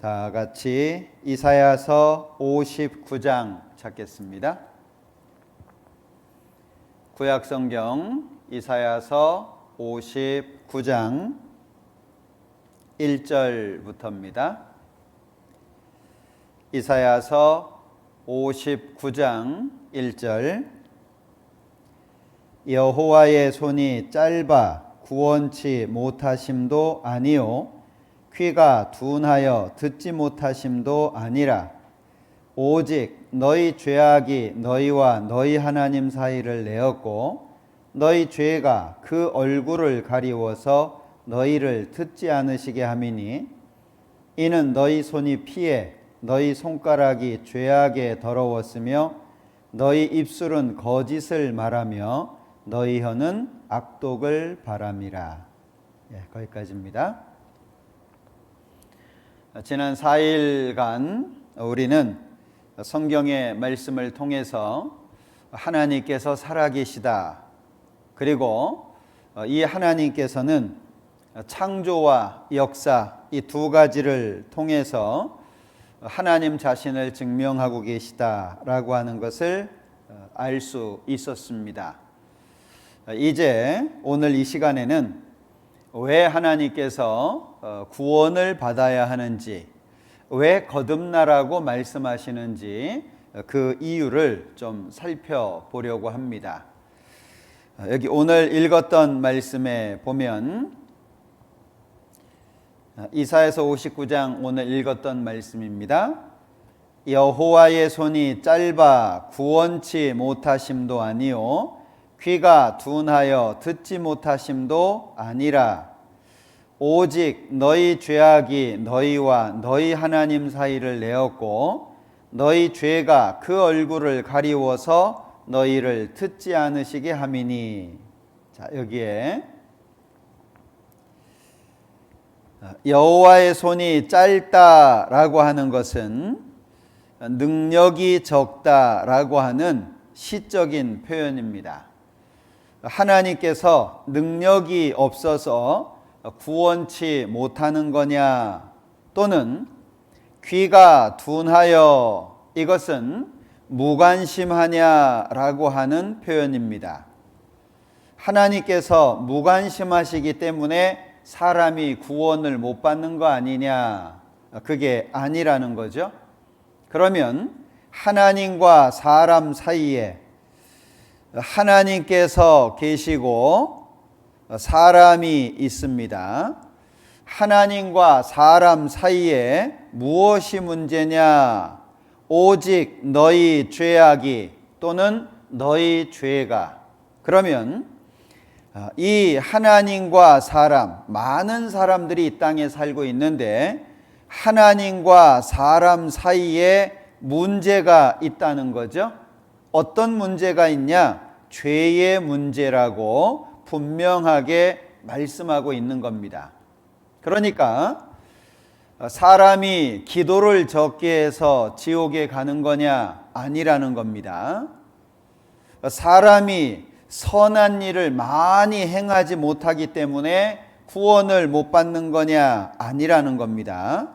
다 같이 이사야서 59장 찾겠습니다. 구약성경 이사야서 59장 1절부터입니다. 이사야서 59장 1절. 여호와의 손이 짧아 구원치 못하심도 아니요 귀가 둔하여 듣지 못하심도 아니라 오직 너희 죄악이 너희와 너희 하나님 사이를 내었고 너희 죄가 그 얼굴을 가리워서 너희를 듣지 않으시게 함이니 이는 너희 손이 피해 너희 손가락이 죄악에 더러웠으며 너희 입술은 거짓을 말하며 너희 혀는 악독을 바람이라. 거기까지입니다. 지난 4일간 우리는 성경의 말씀을 통해서 하나님께서 살아계시다, 그리고 이 하나님께서는 창조와 역사 이 두 가지를 통해서 하나님 자신을 증명하고 계시다라고 하는 것을 알 수 있었습니다. 이제 오늘 이 시간에는 왜 하나님께서 구원을 받아야 하는지, 왜 거듭나라고 말씀하시는지 그 이유를 좀 살펴보려고 합니다. 여기 오늘 읽었던 말씀에 보면 이사야서 59장 오늘 읽었던 말씀입니다. 여호와의 손이 짧아 구원치 못하심도 아니요 귀가 둔하여 듣지 못하심도 아니라 오직 너희 죄악이 너희와 너희 하나님 사이를 내었고 너희 죄가 그 얼굴을 가리워서 너희를 듣지 않으시게 함이니. 자, 여기에 여호와의 손이 짧다라고 하는 것은 능력이 적다라고 하는 시적인 표현입니다. 하나님께서 능력이 없어서 구원치 못하는 거냐, 또는 귀가 둔하여 이것은 무관심하냐라고 하는 표현입니다. 하나님께서 무관심하시기 때문에 사람이 구원을 못 받는 거 아니냐, 그게 아니라는 거죠. 그러면 하나님과 사람 사이에 하나님께서 계시고 사람이 있습니다. 하나님과 사람 사이에 무엇이 문제냐? 오직 너희 죄악이, 또는 너희 죄가. 그러면 이 하나님과 사람, 많은 사람들이 이 땅에 살고 있는데 하나님과 사람 사이에 문제가 있다는 거죠. 어떤 문제가 있냐? 죄의 문제라고 분명하게 말씀하고 있는 겁니다. 그러니까 사람이 기도를 적게 해서 지옥에 가는 거냐? 아니라는 겁니다. 사람이 선한 일을 많이 행하지 못하기 때문에 구원을 못 받는 거냐? 아니라는 겁니다.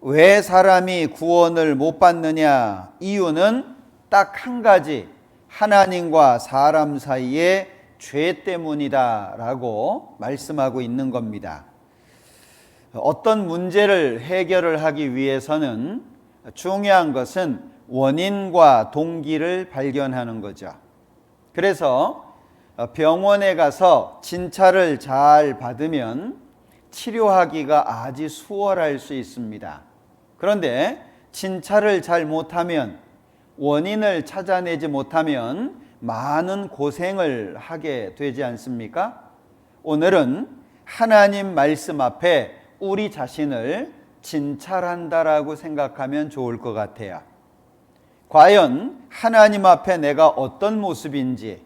왜 사람이 구원을 못 받느냐? 이유는 딱 한 가지, 하나님과 사람 사이의 죄 때문이다라고 말씀하고 있는 겁니다. 어떤 문제를 해결을 하기 위해서는 중요한 것은 원인과 동기를 발견하는 거죠. 그래서 병원에 가서 진찰을 잘 받으면 치료하기가 아주 수월할 수 있습니다. 그런데 진찰을 잘 못하면, 원인을 찾아내지 못하면 많은 고생을 하게 되지 않습니까? 오늘은 하나님 말씀 앞에 우리 자신을 진찰한다라고 생각하면 좋을 것 같아요. 과연 하나님 앞에 내가 어떤 모습인지,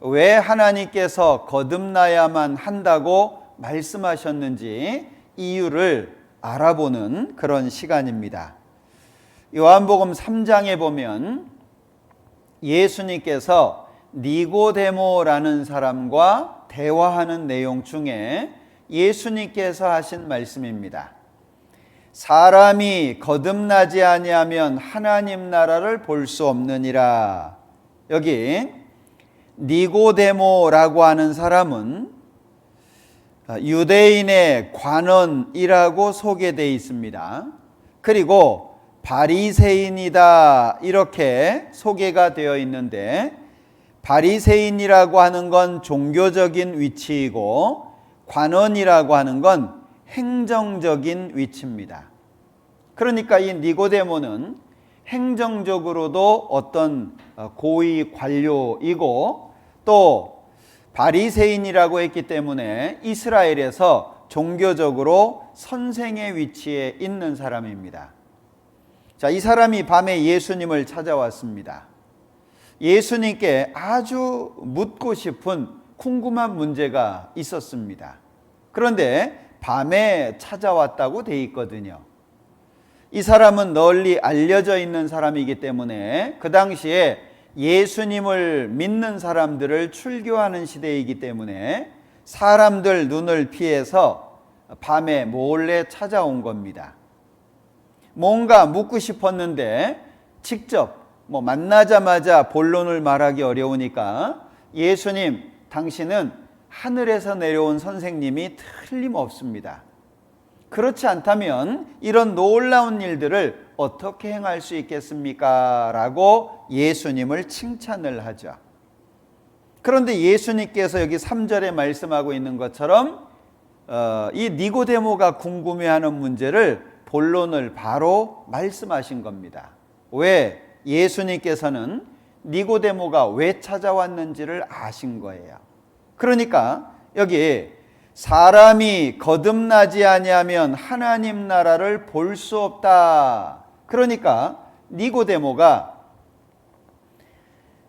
왜 하나님께서 거듭나야만 한다고 말씀하셨는지 이유를 알아보는 그런 시간입니다. 요한복음 3장에 보면 예수님께서 니고데모라는 사람과 대화하는 내용 중에 예수님께서 하신 말씀입니다. 사람이 거듭나지 아니하면 하나님 나라를 볼 수 없느니라. 여기 니고데모라고 하는 사람은 유대인의 관원이라고 소개되어 있습니다. 그리고 바리새인이다 이렇게 소개가 되어 있는데, 바리새인이라고 하는 건 종교적인 위치이고 관원이라고 하는 건 행정적인 위치입니다. 그러니까 이 니고데모는 행정적으로도 어떤 고위 관료이고 또 바리새인이라고 했기 때문에 이스라엘에서 종교적으로 선생의 위치에 있는 사람입니다. 자, 이 사람이 밤에 예수님을 찾아왔습니다. 예수님께 아주 묻고 싶은 궁금한 문제가 있었습니다. 그런데 밤에 찾아왔다고 돼 있거든요. 이 사람은 널리 알려져 있는 사람이기 때문에 그 당시에 예수님을 믿는 사람들을 출교하는 시대이기 때문에 사람들 눈을 피해서 밤에 몰래 찾아온 겁니다. 뭔가 묻고 싶었는데 직접 만나자마자 본론을 말하기 어려우니까 예수님, 당신은 하늘에서 내려온 선생님이 틀림없습니다. 그렇지 않다면 이런 놀라운 일들을 어떻게 행할 수 있겠습니까? 라고 예수님을 칭찬을 하죠. 그런데 예수님께서 여기 3절에 말씀하고 있는 것처럼 이 니고데모가 궁금해하는 문제를 본론을 바로 말씀하신 겁니다. 왜? 예수님께서는 니고데모가 왜 찾아왔는지를 아신 거예요. 그러니까 여기 사람이 거듭나지 아니하면 하나님 나라를 볼 수 없다. 그러니까 니고데모가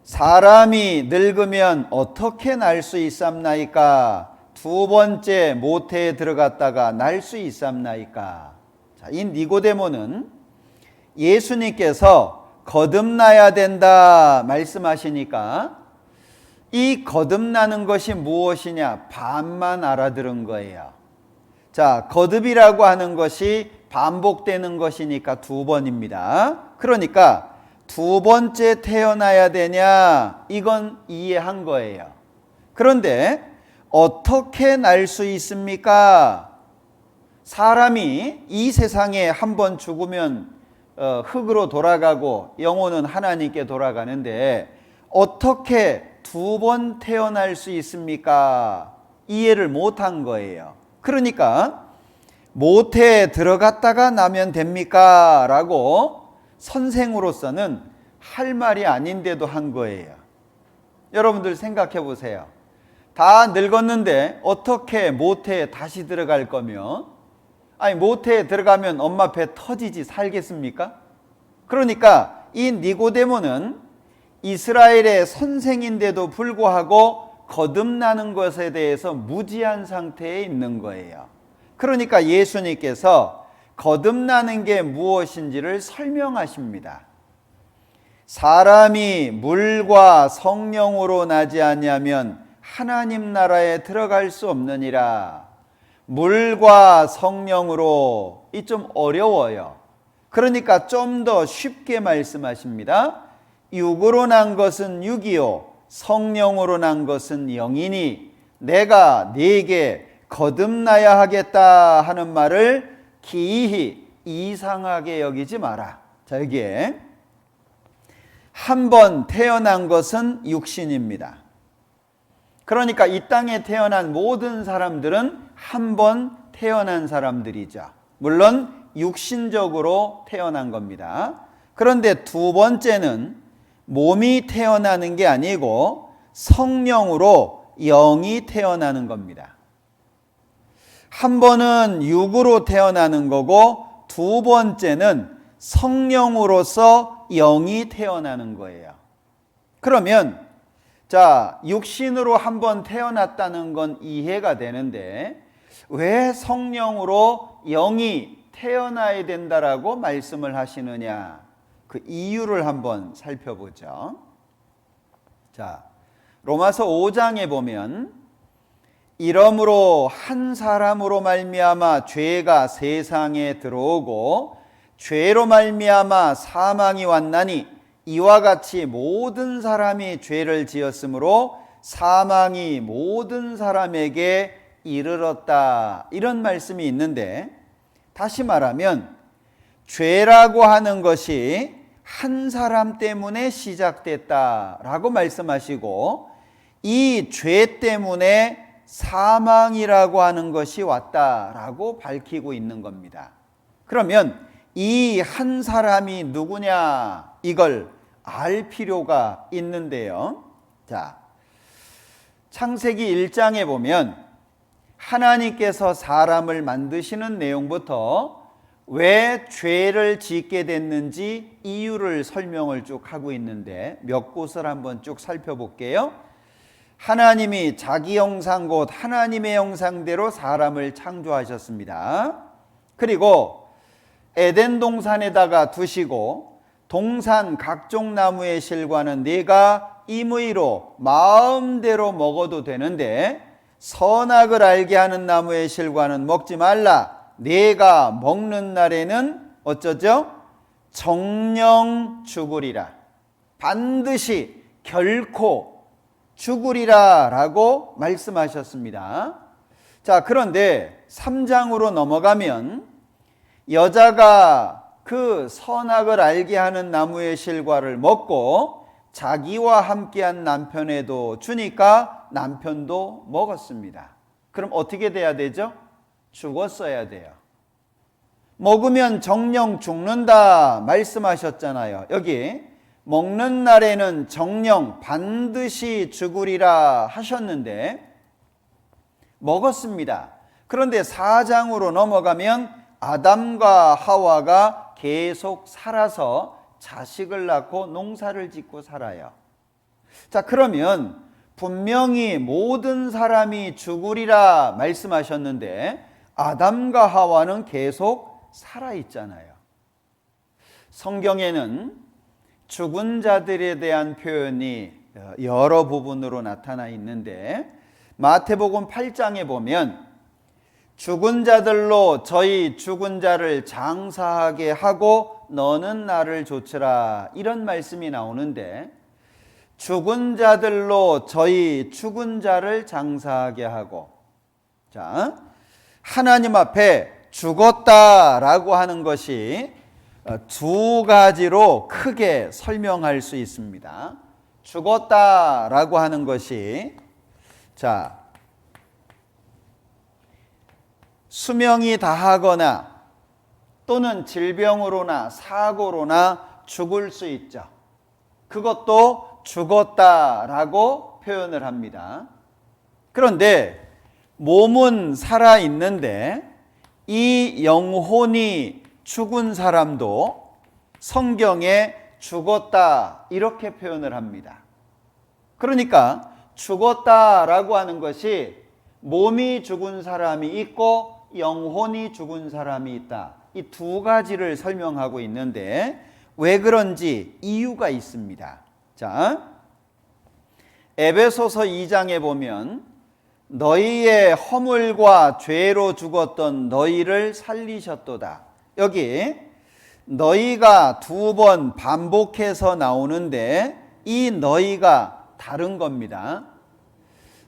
사람이 늙으면 어떻게 날 수 있삼나이까? 두 번째 모태에 들어갔다가 날 수 있삼나이까? 자, 이 니고데모는 예수님께서 거듭나야 된다 말씀하시니까 이 거듭나는 것이 무엇이냐 반만 알아들은 거예요. 자, 거듭이라고 하는 것이 반복되는 것이니까 두 번입니다. 그러니까 두 번째 태어나야 되냐 이건 이해한 거예요. 그런데 어떻게 날 수 있습니까? 사람이 이 세상에 한 번 죽으면 흙으로 돌아가고 영혼은 하나님께 돌아가는데 어떻게 두 번 태어날 수 있습니까? 이해를 못한 거예요. 그러니까 모태에 들어갔다가 나면 됩니까? 라고 선생으로서는 할 말이 아닌데도 한 거예요. 여러분들 생각해 보세요. 다 늙었는데 어떻게 모태에 다시 들어갈 거면, 모태에 들어가면 엄마 배 터지지 살겠습니까? 그러니까 이 니고데모는 이스라엘의 선생인데도 불구하고 거듭나는 것에 대해서 무지한 상태에 있는 거예요. 그러니까 예수님께서 거듭나는 게 무엇인지를 설명하십니다. 사람이 물과 성령으로 나지 아니하면 하나님 나라에 들어갈 수 없느니라. 물과 성령으로, 이 좀 어려워요. 그러니까 좀 더 쉽게 말씀하십니다. 육으로 난 것은 육이요 성령으로 난 것은 영이니 내가 네게 거듭나야 하겠다 하는 말을 기이히 이상하게 여기지 마라. 자, 여기에 한 번 태어난 것은 육신입니다. 그러니까 이 땅에 태어난 모든 사람들은 한 번 태어난 사람들이죠. 물론 육신적으로 태어난 겁니다. 그런데 두 번째는 몸이 태어나는 게 아니고 성령으로 영이 태어나는 겁니다. 한 번은 육으로 태어나는 거고 두 번째는 성령으로서 영이 태어나는 거예요. 그러면 자, 육신으로 한 번 태어났다는 건 이해가 되는데 왜 성령으로 영이 태어나야 된다라고 말씀을 하시느냐? 그 이유를 한번 살펴보죠. 자, 로마서 5장에 보면 이러므로 한 사람으로 말미암아 죄가 세상에 들어오고 죄로 말미암아 사망이 왔나니 이와 같이 모든 사람이 죄를 지었으므로 사망이 모든 사람에게 이르렀다. 이런 말씀이 있는데, 다시 말하면 죄라고 하는 것이 한 사람 때문에 시작됐다라고 말씀하시고, 이 죄 때문에 사망이라고 하는 것이 왔다라고 밝히고 있는 겁니다. 그러면 이 한 사람이 누구냐, 이걸 알 필요가 있는데요. 자, 창세기 1장에 보면 하나님께서 사람을 만드시는 내용부터 왜 죄를 짓게 됐는지 이유를 설명을 쭉 하고 있는데, 몇 곳을 한번 쭉 살펴볼게요. 하나님이 자기 형상 곧 하나님의 형상대로 사람을 창조하셨습니다. 그리고 에덴 동산에다가 두시고 동산 각종 나무의 실과는 네가 임의로 마음대로 먹어도 되는데 선악을 알게 하는 나무의 실과는 먹지 말라. 네가 먹는 날에는 어쩌죠? 정령 죽으리라. 반드시 결코 죽으리라 라고 말씀하셨습니다. 자, 그런데 3장으로 넘어가면 여자가 그 선악을 알게 하는 나무의 실과를 먹고 자기와 함께한 남편에도 주니까 남편도 먹었습니다. 그럼 어떻게 돼야 되죠? 죽었어야 돼요. 먹으면 정령 죽는다 말씀하셨잖아요. 여기 먹는 날에는 정령 반드시 죽으리라 하셨는데 먹었습니다. 그런데 4장으로 넘어가면 아담과 하와가 계속 살아서 자식을 낳고 농사를 짓고 살아요. 자, 그러면 분명히 모든 사람이 죽으리라 말씀하셨는데 아담과 하와는 계속 살아있잖아요. 성경에는 죽은 자들에 대한 표현이 여러 부분으로 나타나 있는데, 마태복음 8장에 보면 죽은 자들로 저희 죽은 자를 장사하게 하고 너는 나를 좇으라, 이런 말씀이 나오는데, 죽은 자들로 저희 죽은 자를 장사하게 하고, 자, 하나님 앞에 죽었다라고 하는 것이 두 가지로 크게 설명할 수 있습니다. 죽었다라고 하는 것이, 자, 수명이 다하거나 또는 질병으로나 사고로나 죽을 수 있죠. 그것도 죽었다라고 표현을 합니다. 그런데 몸은 살아있는데 이 영혼이 죽은 사람도 성경에 죽었다 이렇게 표현을 합니다. 그러니까 죽었다라고 하는 것이 몸이 죽은 사람이 있고 영혼이 죽은 사람이 있다. 이 두 가지를 설명하고 있는데 왜 그런지 이유가 있습니다. 자, 에베소서 2장에 보면 너희의 허물과 죄로 죽었던 너희를 살리셨도다. 여기 너희가 두 번 반복해서 나오는데 이 너희가 다른 겁니다.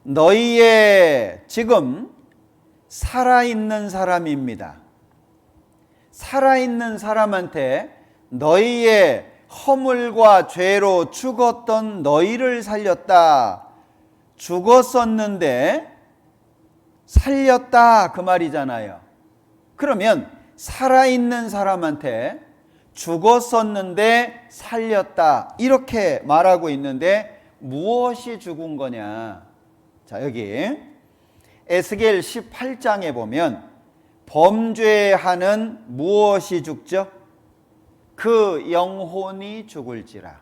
너희의 지금 살아있는 사람입니다. 살아있는 사람한테 너희의 허물과 죄로 죽었던 너희를 살렸다. 죽었었는데 살렸다 그 말이잖아요. 그러면 살아있는 사람한테 죽었었는데 살렸다 이렇게 말하고 있는데 무엇이 죽은 거냐? 자, 여기 에스겔 18장에 보면 범죄하는 무엇이 죽죠? 그 영혼이 죽을지라.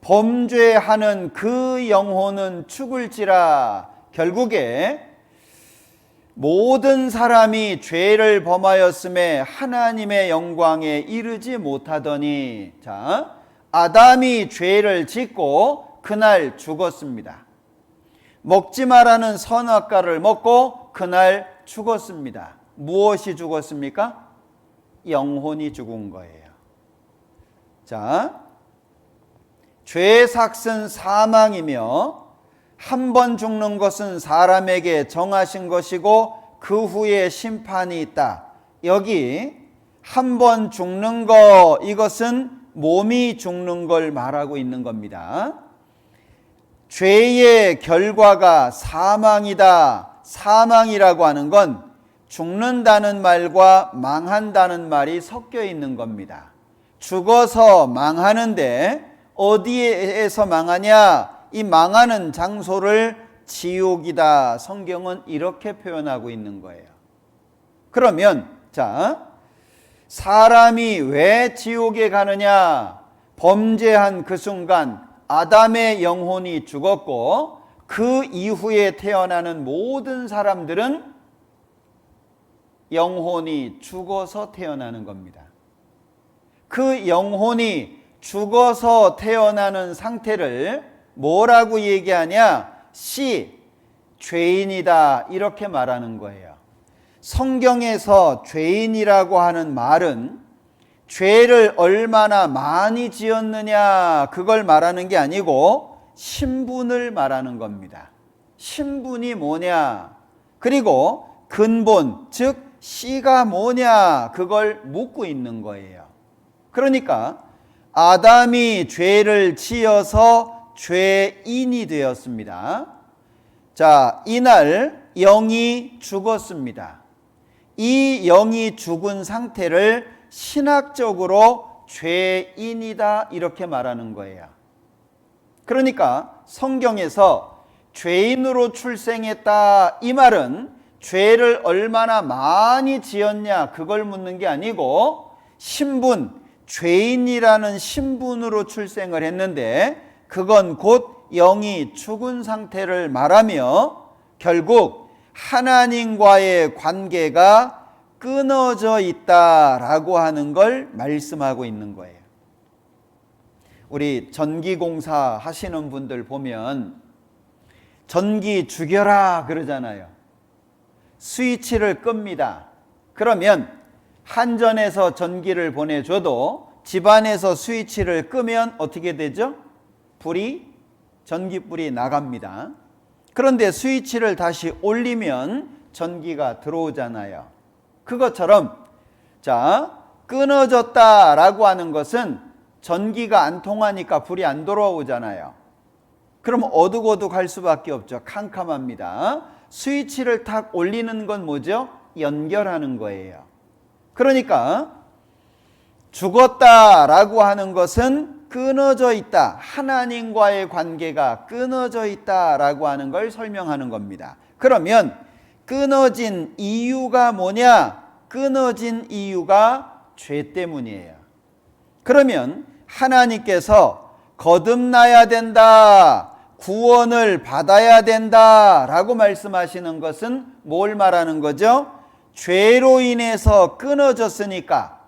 범죄하는 그 영혼은 죽을지라. 결국에 모든 사람이 죄를 범하였음에 하나님의 영광에 이르지 못하더니, 자, 아담이 죄를 짓고 그날 죽었습니다. 먹지 말라는 선악과를 먹고 그날 죽었습니다. 무엇이 죽었습니까? 영혼이 죽은 거예요. 자, 죄의 삭은 사망이며 한 번 죽는 것은 사람에게 정하신 것이고 그 후에 심판이 있다. 여기 한 번 죽는 거, 이것은 몸이 죽는 걸 말하고 있는 겁니다. 죄의 결과가 사망이다. 사망이라고 하는 건 죽는다는 말과 망한다는 말이 섞여 있는 겁니다. 죽어서 망하는데 어디에서 망하냐? 이 망하는 장소를 지옥이다. 성경은 이렇게 표현하고 있는 거예요. 그러면 자, 사람이 왜 지옥에 가느냐? 범죄한 그 순간 아담의 영혼이 죽었고 그 이후에 태어나는 모든 사람들은 영혼이 죽어서 태어나는 겁니다. 그 영혼이 죽어서 태어나는 상태를 뭐라고 얘기하냐? 죄인이다. 이렇게 말하는 거예요. 성경에서 죄인이라고 하는 말은 죄를 얼마나 많이 지었느냐 그걸 말하는 게 아니고 신분을 말하는 겁니다. 신분이 뭐냐? 그리고 근본, 즉 씨가 뭐냐? 그걸 묻고 있는 거예요. 그러니까 아담이 죄를 지어서 죄인이 되었습니다. 자, 이날 영이 죽었습니다. 이 영이 죽은 상태를 신학적으로 죄인이다 이렇게 말하는 거예요. 그러니까 성경에서 죄인으로 출생했다 이 말은 죄를 얼마나 많이 지었냐 그걸 묻는 게 아니고 신분, 죄인이라는 신분으로 출생을 했는데 그건 곧 영이 죽은 상태를 말하며 결국 하나님과의 관계가 끊어져 있다라고 하는 걸 말씀하고 있는 거예요. 우리 전기공사 하시는 분들 보면 전기 죽여라 그러잖아요. 스위치를 끕니다. 그러면 한전에서 전기를 보내줘도 집안에서 스위치를 끄면 어떻게 되죠? 전기불이 나갑니다. 그런데 스위치를 다시 올리면 전기가 들어오잖아요. 그것처럼 자, 끊어졌다라고 하는 것은 전기가 안 통하니까 불이 안 들어오잖아요. 그럼 어둑어둑할 수밖에 없죠. 캄캄합니다. 스위치를 탁 올리는 건 뭐죠? 연결하는 거예요. 그러니까 죽었다라고 하는 것은 끊어져 있다. 하나님과의 관계가 끊어져 있다라고 하는 걸 설명하는 겁니다. 그러면 끊어진 이유가 뭐냐? 끊어진 이유가 죄 때문이에요. 그러면 하나님께서 거듭나야 된다, 구원을 받아야 된다라고 말씀하시는 것은 뭘 말하는 거죠? 죄로 인해서 끊어졌으니까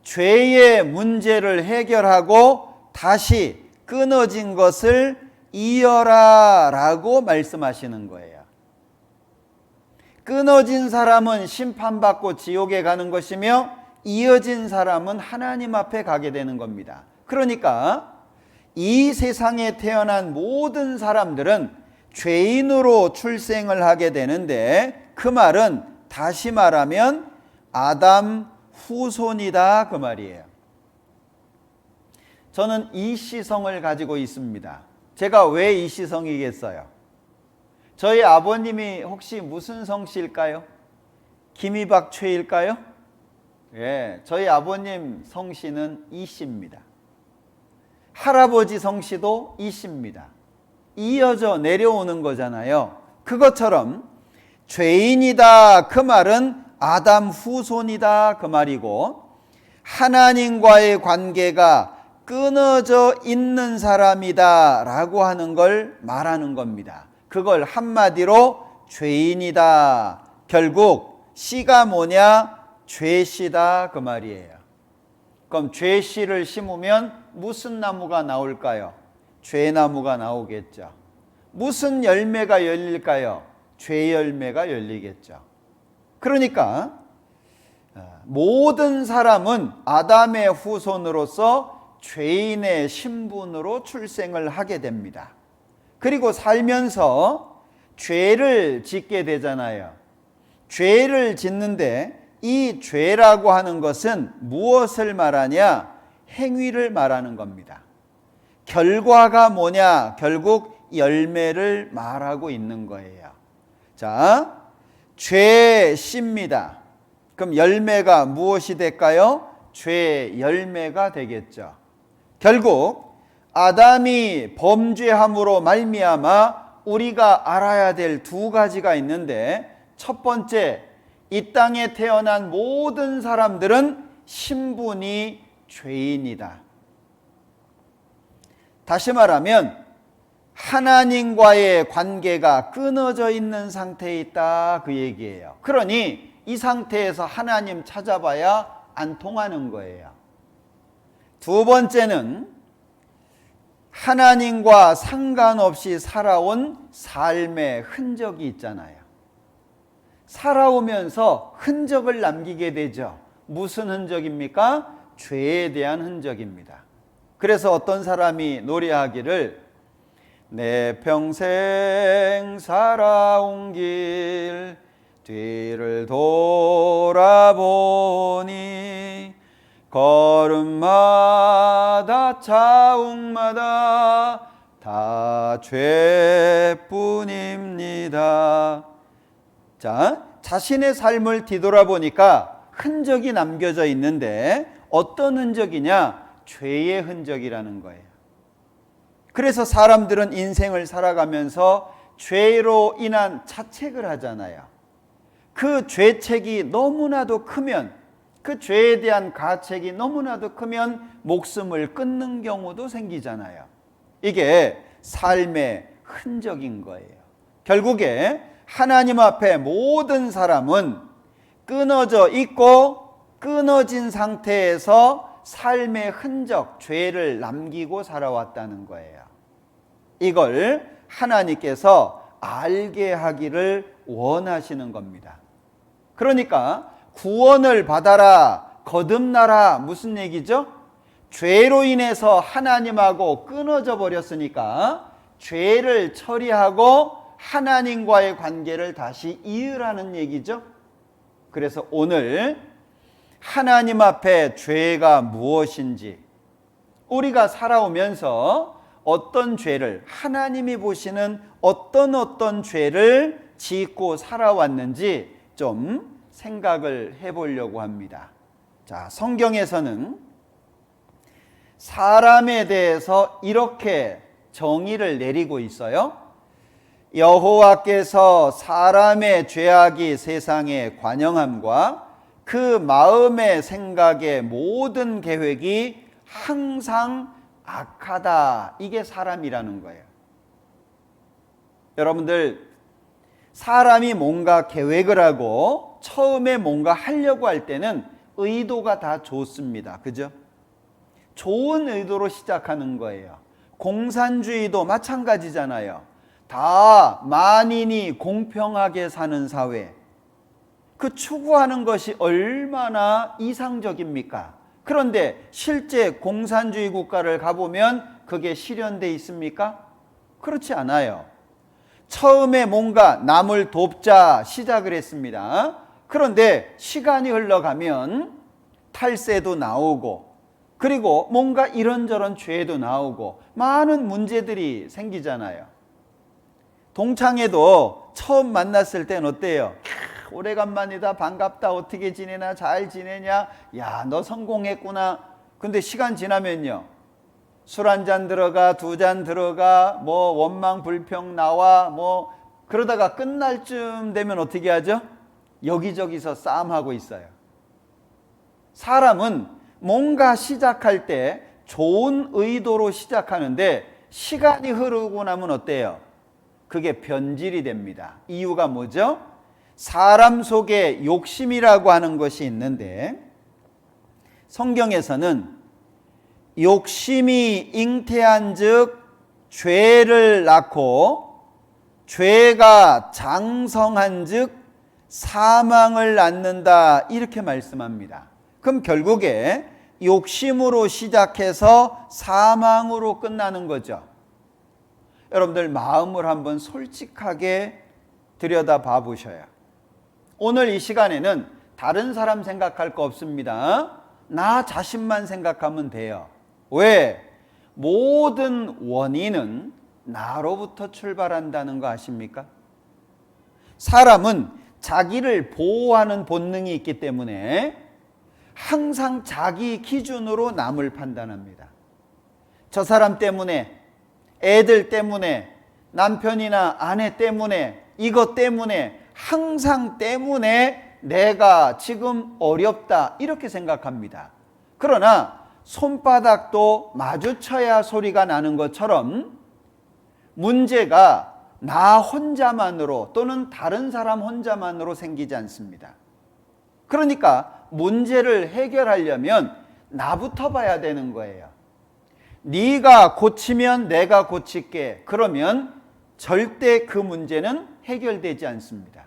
죄의 문제를 해결하고 다시 끊어진 것을 이어라 라고 말씀하시는 거예요. 끊어진 사람은 심판받고 지옥에 가는 것이며 이어진 사람은 하나님 앞에 가게 되는 겁니다. 그러니까 이 세상에 태어난 모든 사람들은 죄인으로 출생을 하게 되는데 그 말은 다시 말하면 아담 후손이다 그 말이에요. 저는 이시성을 가지고 있습니다. 제가 왜 이시성이겠어요? 저희 아버님이 혹시 무슨 성씨일까요? 김이박최일까요? 예, 저희 아버님 성씨는 이씨입니다. 할아버지 성씨도 이씨입니다. 이어져 내려오는 거잖아요. 그것처럼 죄인이다 그 말은 아담 후손이다 그 말이고 하나님과의 관계가 끊어져 있는 사람이다 라고 하는 걸 말하는 겁니다. 그걸 한마디로 죄인이다. 결국 씨가 뭐냐? 죄씨다 그 말이에요. 그럼 죄씨를 심으면 무슨 나무가 나올까요? 죄나무가 나오겠죠. 무슨 열매가 열릴까요? 죄 열매가 열리겠죠. 그러니까 모든 사람은 아담의 후손으로서 죄인의 신분으로 출생을 하게 됩니다. 그리고 살면서 죄를 짓게 되잖아요. 죄를 짓는데 이 죄라고 하는 것은 무엇을 말하냐? 행위를 말하는 겁니다. 결과가 뭐냐? 결국 열매를 말하고 있는 거예요. 자, 죄 씨입니다. 그럼 열매가 무엇이 될까요? 죄 열매가 되겠죠. 결국 아담이 범죄함으로 말미암아 우리가 알아야 될 두 가지가 있는데, 첫 번째, 이 땅에 태어난 모든 사람들은 신분이 죄인이다. 다시 말하면 하나님과의 관계가 끊어져 있는 상태에 있다, 그 얘기예요. 그러니 이 상태에서 하나님 찾아봐야 안 통하는 거예요. 두 번째는 하나님과 상관없이 살아온 삶의 흔적이 있잖아요. 살아오면서 흔적을 남기게 되죠. 무슨 흔적입니까? 죄에 대한 흔적입니다. 그래서 어떤 사람이 노래하기를 내 평생 살아온 길 뒤를 돌아보니 걸음마다 자욱마다 다 죄뿐입니다. 자, 자신의 삶을 뒤돌아보니까 흔적이 남겨져 있는데 어떤 흔적이냐? 죄의 흔적이라는 거예요. 그래서 사람들은 인생을 살아가면서 죄로 인한 자책을 하잖아요. 그 죄책이 너무나도 크면, 그 죄에 대한 가책이 너무나도 크면 목숨을 끊는 경우도 생기잖아요. 이게 삶의 흔적인 거예요. 결국에 하나님 앞에 모든 사람은 끊어져 있고 끊어진 상태에서 삶의 흔적, 죄를 남기고 살아왔다는 거예요. 이걸 하나님께서 알게 하기를 원하시는 겁니다. 그러니까 구원을 받아라, 거듭나라, 무슨 얘기죠? 죄로 인해서 하나님하고 끊어져 버렸으니까 죄를 처리하고 하나님과의 관계를 다시 이으라는 얘기죠. 그래서 오늘 하나님 앞에 죄가 무엇인지, 우리가 살아오면서 어떤 죄를, 하나님이 보시는 어떤 죄를 짓고 살아왔는지 좀 생각을 해보려고 합니다. 자, 성경에서는 사람에 대해서 이렇게 정의를 내리고 있어요. 여호와께서 사람의 죄악이 세상에 관영함과 그 마음의 생각의 모든 계획이 항상 악하다. 이게 사람이라는 거예요. 여러분들, 사람이 뭔가 계획을 하고 처음에 뭔가 하려고 할 때는 의도가 다 좋습니다. 그죠? 좋은 의도로 시작하는 거예요. 공산주의도 마찬가지잖아요. 다 만인이 공평하게 사는 사회, 그 추구하는 것이 얼마나 이상적입니까? 그런데 실제 공산주의 국가를 가보면 그게 실현되어 있습니까? 그렇지 않아요. 처음에 뭔가 남을 돕자 시작을 했습니다. 그런데 시간이 흘러가면 탈세도 나오고, 그리고 뭔가 이런저런 죄도 나오고 많은 문제들이 생기잖아요. 동창회도 처음 만났을 땐 어때요? 오래간만이다, 반갑다, 어떻게 지내나, 잘 지내냐, 야, 너 성공했구나. 근데 시간 지나면요, 술 한 잔 들어가, 두 잔 들어가, 뭐 원망 불평 나와, 뭐 그러다가 끝날 쯤 되면 어떻게 하죠? 여기저기서 싸움하고 있어요. 사람은 뭔가 시작할 때 좋은 의도로 시작하는데 시간이 흐르고 나면 어때요? 그게 변질이 됩니다. 이유가 뭐죠? 사람 속에 욕심이라고 하는 것이 있는데, 성경에서는 욕심이 잉태한 즉 죄를 낳고 죄가 장성한즉 사망을 낳는다 이렇게 말씀합니다. 그럼 결국에 욕심으로 시작해서 사망으로 끝나는 거죠. 여러분들 마음을 한번 솔직하게 들여다봐 보셔요. 오늘 이 시간에는 다른 사람 생각할 거 없습니다. 나 자신만 생각하면 돼요. 왜? 모든 원인은 나로부터 출발한다는 거 아십니까? 사람은 자기를 보호하는 본능이 있기 때문에 항상 자기 기준으로 남을 판단합니다. 저 사람 때문에, 애들 때문에, 남편이나 아내 때문에, 이것 때문에, 항상 때문에 내가 지금 어렵다 이렇게 생각합니다. 그러나 손바닥도 마주쳐야 소리가 나는 것처럼 문제가 나 혼자만으로 또는 다른 사람 혼자만으로 생기지 않습니다. 그러니까 문제를 해결하려면 나부터 봐야 되는 거예요. 네가 고치면 내가 고칠게. 그러면 절대 그 문제는 해결되지 않습니다.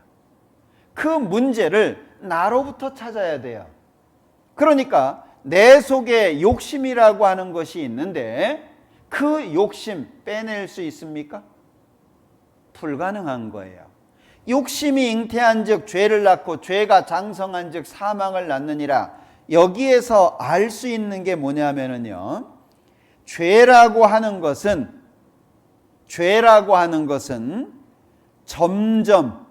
그 문제를 나로부터 찾아야 돼요. 그러니까 내 속에 욕심이라고 하는 것이 있는데 그 욕심 빼낼 수 있습니까? 불가능한 거예요. 욕심이 잉태한 즉 죄를 낳고 죄가 장성한 즉 사망을 낳느니라. 여기에서 알 수 있는 게 뭐냐면요, 죄라고 하는 것은 점점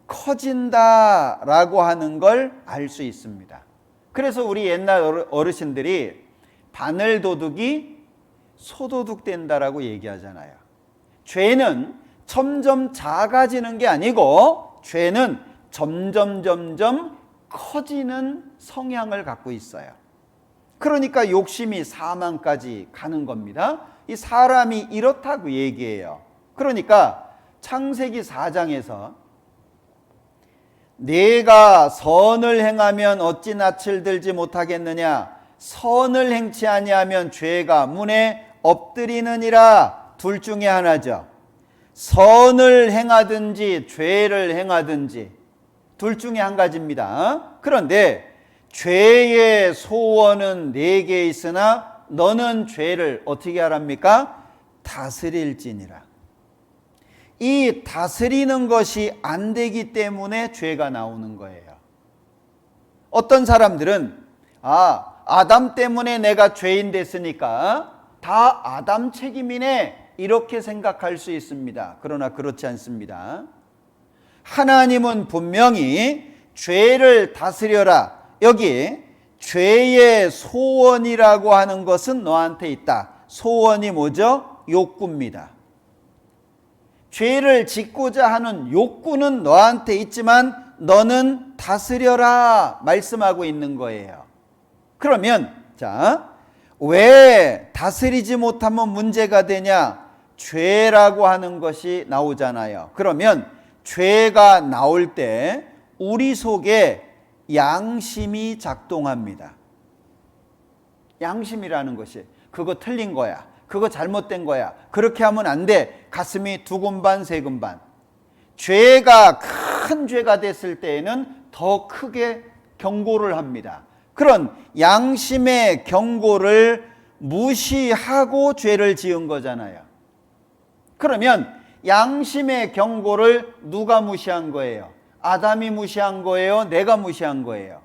커진다라고 하는 걸 알 수 있습니다. 그래서 우리 옛날 어르신들이 바늘도둑이 소도둑 된다라고 얘기하잖아요. 죄는 점점 작아지는 게 아니고 죄는 점점 커지는 성향을 갖고 있어요. 그러니까 욕심이 사망까지 가는 겁니다. 이 사람이 이렇다고 얘기해요. 그러니까 창세기 4장에서 내가 선을 행하면 어찌 낯을 들지 못하겠느냐, 선을 행치 아니하면 죄가 문에 엎드리느니라. 둘 중에 하나죠. 선을 행하든지 죄를 행하든지 둘 중에 한 가지입니다. 그런데 죄의 소원은 내게 있으나 너는 죄를 어떻게 하랍니까? 다스릴지니라. 이 다스리는 것이 안 되기 때문에 죄가 나오는 거예요. 어떤 사람들은 아담 때문에 내가 죄인 됐으니까 다 아담 책임이네 이렇게 생각할 수 있습니다. 그러나 그렇지 않습니다. 하나님은 분명히 죄를 다스려라. 여기 죄의 소원이라고 하는 것은 너한테 있다. 소원이 뭐죠? 욕구입니다. 죄를 짓고자 하는 욕구는 너한테 있지만 너는 다스려라 말씀하고 있는 거예요. 그러면 왜 다스리지 못하면 문제가 되냐? 죄라고 하는 것이 나오잖아요. 그러면 죄가 나올 때 우리 속에 양심이 작동합니다. 양심이라는 것이 그거 틀린 거야, 그거 잘못된 거야, 그렇게 하면 안 돼. 가슴이 두근반 세근반. 죄가 큰 죄가 됐을 때에는 더 크게 경고를 합니다. 그런 양심의 경고를 무시하고 죄를 지은 거잖아요. 그러면 양심의 경고를 누가 무시한 거예요? 아담이 무시한 거예요? 내가 무시한 거예요?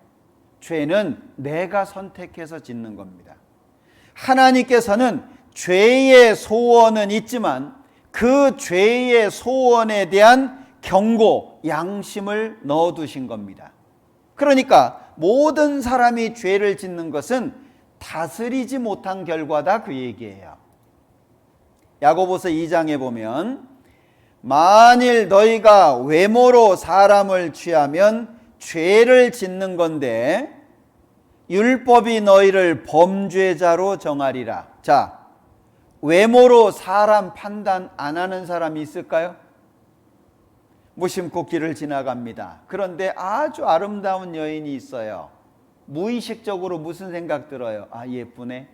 죄는 내가 선택해서 짓는 겁니다. 하나님께서는 죄의 소원은 있지만 그 죄의 소원에 대한 경고, 양심을 넣어두신 겁니다. 그러니까 모든 사람이 죄를 짓는 것은 다스리지 못한 결과다, 그 얘기예요. 야고보서 2장에 보면 만일 너희가 외모로 사람을 취하면 죄를 짓는 건데 율법이 너희를 범죄자로 정하리라. 외모로 사람 판단 안 하는 사람이 있을까요? 무심코 길을 지나갑니다. 그런데 아주 아름다운 여인이 있어요. 무의식적으로 무슨 생각 들어요? 예쁘네.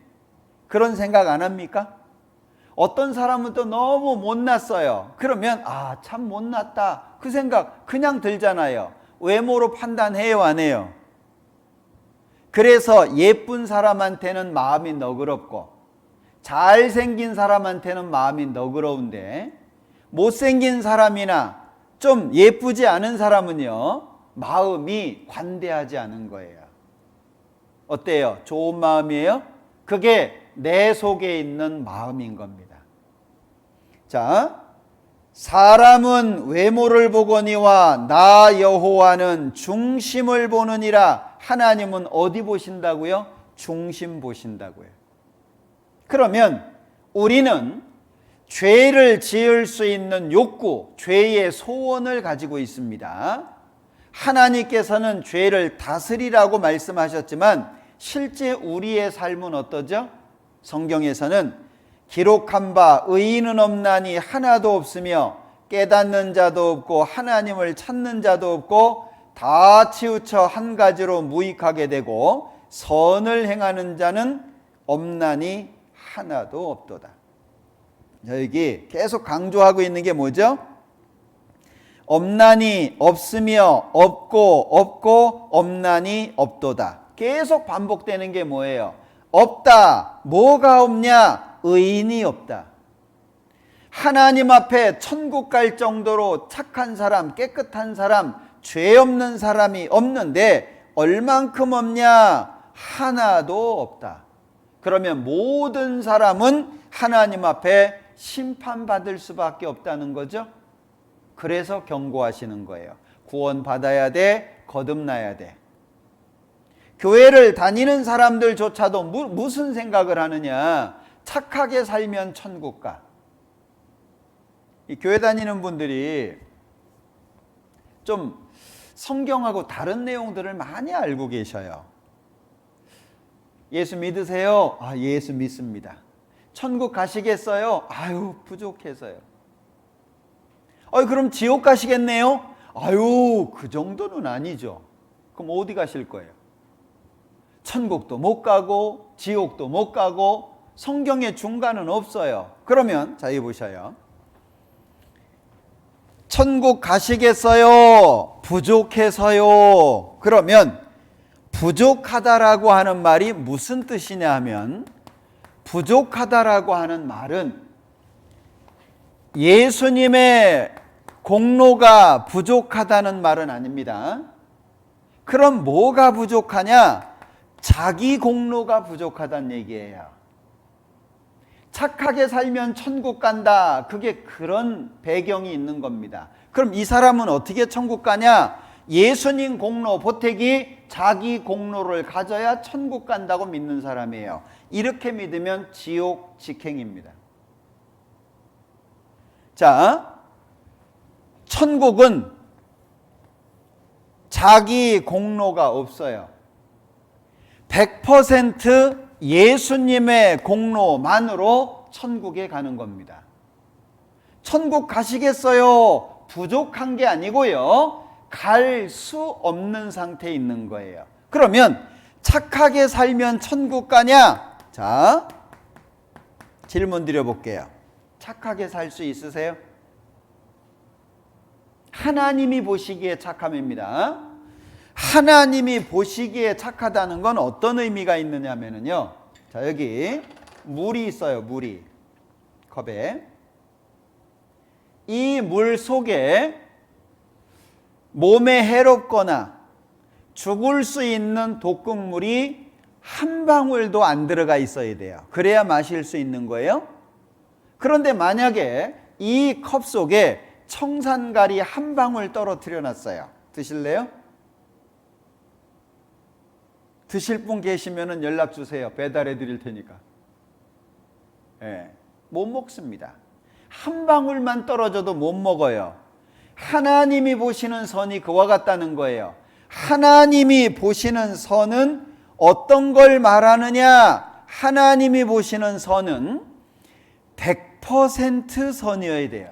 그런 생각 안 합니까? 어떤 사람은 또 너무 못났어요. 그러면 참 못났다 그 생각 그냥 들잖아요. 외모로 판단해요, 안 해요? 그래서 예쁜 사람한테는 마음이 너그럽고 잘생긴 사람한테는 마음이 너그러운데 못생긴 사람이나 좀 예쁘지 않은 사람은요 마음이 관대하지 않은 거예요. 어때요? 좋은 마음이에요? 그게 내 속에 있는 마음인 겁니다. 자, 사람은 외모를 보거니와 나 여호와는 중심을 보느니라. 하나님은 어디 보신다고요? 중심 보신다고요. 그러면 우리는 죄를 지을 수 있는 욕구, 죄의 소원을 가지고 있습니다. 하나님께서는 죄를 다스리라고 말씀하셨지만 실제 우리의 삶은 어떠죠? 성경에서는 기록한 바 의인은 없나니 하나도 없으며 깨닫는 자도 없고 하나님을 찾는 자도 없고 다 치우쳐 한 가지로 무익하게 되고 선을 행하는 자는 없나니 하나도 없도다. 여기 계속 강조하고 있는 게 뭐죠? 없나니 없으며 없고 없나니 없도다. 계속 반복되는 게 뭐예요? 없다. 뭐가 없냐? 의인이 없다. 하나님 앞에 천국 갈 정도로 착한 사람, 깨끗한 사람, 죄 없는 사람이 없는데 얼만큼 없냐? 하나도 없다. 그러면 모든 사람은 하나님 앞에 심판받을 수밖에 없다는 거죠. 그래서 경고하시는 거예요. 구원받아야 돼, 거듭나야 돼. 교회를 다니는 사람들조차도 무슨 생각을 하느냐? 착하게 살면 천국 가. 이 교회 다니는 분들이 좀 성경하고 다른 내용들을 많이 알고 계셔요. 예수 믿으세요? 예수 믿습니다. 천국 가시겠어요? 아유, 부족해서요. 그럼 지옥 가시겠네요? 아유, 그 정도는 아니죠. 그럼 어디 가실 거예요? 천국도 못 가고 지옥도 못 가고 성경의 중간은 없어요. 그러면 자, 여기 보셔요. 천국 가시겠어요? 부족해서요. 그러면 부족하다라고 하는 말이 무슨 뜻이냐 하면 부족하다라고 하는 말은 예수님의 공로가 부족하다는 말은 아닙니다. 그럼 뭐가 부족하냐? 자기 공로가 부족하다는 얘기예요. 착하게 살면 천국 간다. 그게 그런 배경이 있는 겁니다. 그럼 이 사람은 어떻게 천국 가냐? 예수님 공로, 보태기 자기 공로를 가져야 천국 간다고 믿는 사람이에요. 이렇게 믿으면 지옥 직행입니다. 자, 천국은 자기 공로가 없어요. 100% 예수님의 공로만으로 천국에 가는 겁니다. 천국 가시겠어요? 부족한 게 아니고요. 갈 수 없는 상태에 있는 거예요. 그러면 착하게 살면 천국 가냐? 자, 질문 드려볼게요. 착하게 살 수 있으세요? 하나님이 보시기에 착함입니다. 하나님이 보시기에 착하다는 건 어떤 의미가 있느냐면요. 자, 여기 물이 있어요. 물이 컵에. 이 물 속에 몸에 해롭거나 죽을 수 있는 독극물이 한 방울도 안 들어가 있어야 돼요. 그래야 마실 수 있는 거예요. 그런데 만약에 이 컵 속에 청산가리 한 방울 떨어뜨려 놨어요. 드실래요? 드실 분 계시면 연락 주세요. 배달해 드릴 테니까. 못 먹습니다. 한 방울만 떨어져도 못 먹어요. 하나님이 보시는 선이 그와 같다는 거예요. 하나님이 보시는 선은 어떤 걸 말하느냐? 하나님이 보시는 선은 100% 선이어야 돼요.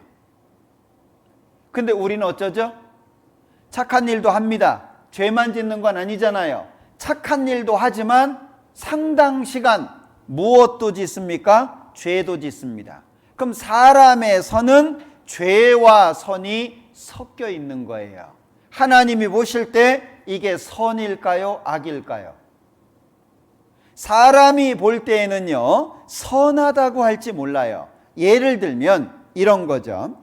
근데 우리는 어쩌죠? 착한 일도 합니다. 죄만 짓는 건 아니잖아요. 착한 일도 하지만 상당 시간 무엇도 짓습니까? 죄도 짓습니다. 그럼 사람의 선은 죄와 선이 섞여 있는 거예요. 하나님이 보실 때 이게 선일까요? 악일까요? 사람이 볼 때에는요, 선하다고 할지 몰라요. 예를 들면 이런 거죠.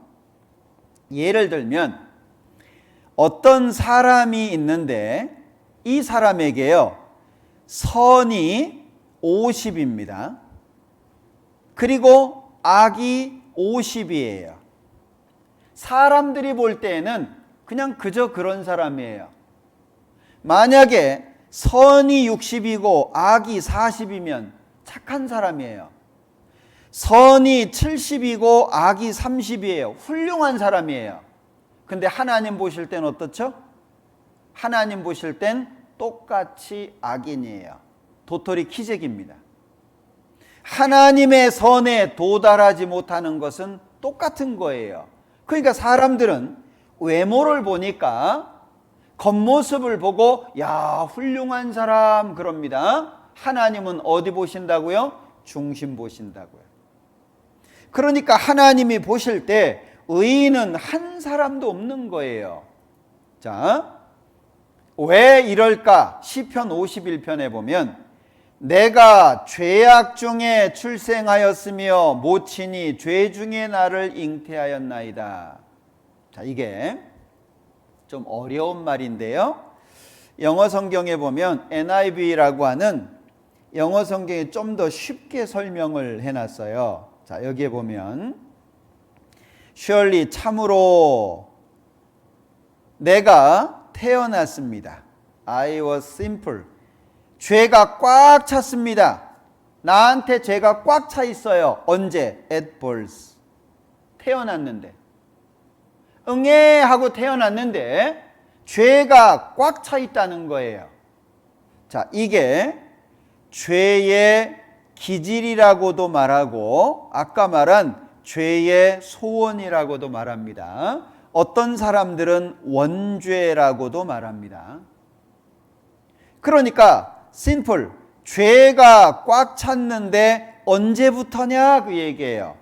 예를 들면 어떤 사람이 있는데 이 사람에게요, 선이 50입니다. 그리고 악이 50이에요. 사람들이 볼 때에는 그냥 그저 그런 사람이에요. 만약에 선이 60이고 악이 40이면 착한 사람이에요. 선이 70이고 악이 30이에요. 훌륭한 사람이에요. 근데 하나님 보실 땐 어떻죠? 하나님 보실 땐 똑같이 악인이에요. 도토리 키재기입니다. 하나님의 선에 도달하지 못하는 것은 똑같은 거예요. 그러니까 사람들은 외모를 보니까 겉모습을 보고 야, 훌륭한 사람 그럽니다. 하나님은 어디 보신다고요? 중심 보신다고요. 그러니까 하나님이 보실 때 의인은 한 사람도 없는 거예요. 자, 왜 이럴까? 시편 51편에 보면 내가 죄악 중에 출생하였으며 모친이 죄 중에 나를 잉태하였나이다. 자, 이게 좀 어려운 말인데요. 영어 성경에 보면 NIV라고 하는 영어 성경에 좀 더 쉽게 설명을 해놨어요. 자, 여기에 보면 Surely 참으로 내가 태어났습니다. I was simple. 죄가 꽉 찼습니다. 나한테 죄가 꽉 차 있어요. 언제? At birth. 태어났는데. 응애 하고 태어났는데 죄가 꽉 차 있다는 거예요. 자, 이게 죄의 기질이라고도 말하고 아까 말한 죄의 소원이라고도 말합니다. 어떤 사람들은 원죄라고도 말합니다. 그러니까 심플, 죄가 꽉 찼는데 언제부터냐 그 얘기예요.